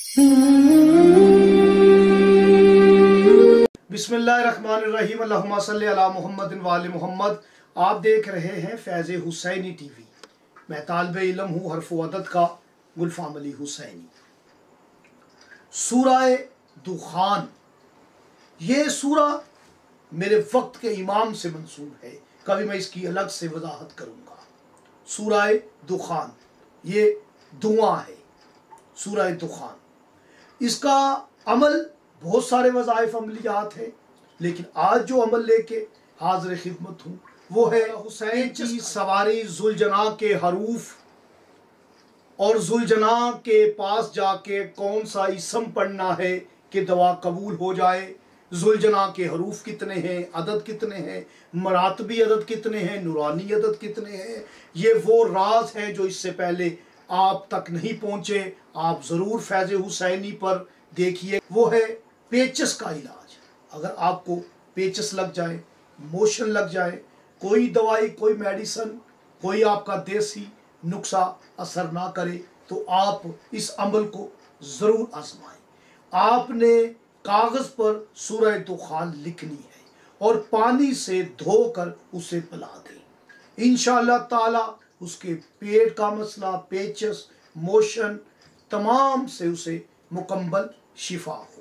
बिस्मिल्लाहिर्रहमानिर्रहीम, अल्लाहुम्मा सल्ली अला मुहम्मदिन व आले मुहम्मद। आप देख रहे हैं फैज़ हुसैनी टीवी। मैं तालिब इल्म हूँ हर्फ अदद का गुलफाम अली हुसैनी। सूरा दुखान, ये सूरा मेरे वक्त के इमाम से मंसूब है, कभी मैं इसकी अलग से वजाहत करूँगा। सूरा दुखान ये धुआं है। सूरा दुखान, इसका अमल बहुत सारे वज़ाइफ अमलियात हैं, लेकिन आज जो अमल लेके हाज़िर खिदमत हूँ वो है हुसैन की सवारी जुलजना के हरूफ और जुलजना के पास जाके कौन सा इसम पढ़ना है कि दवा कबूल हो जाए। जुलजना के हरूफ कितने हैं, अदद कितने हैं, मरातबी अदद कितने हैं, नूरानी अदद कितने हैं, ये वो राज हैं जो इससे पहले आप तक नहीं पहुँचे। आप ज़रूर फैज़ हुसैनी पर देखिए। वो है पेचस का इलाज। अगर आपको पेचस लग जाए, मोशन लग जाए, कोई दवाई, कोई मेडिसिन, कोई आपका देसी नुस्खा असर ना करे, तो आप इस अमल को ज़रूर आजमाएं। आपने कागज़ पर सूरह दुखान लिखनी है और पानी से धोकर उसे पिला दें। इंशाअल्लाह ताला उसके पेट का मसला, पेचस, मोशन, तमाम से उसे मुकम्मल शिफा हो।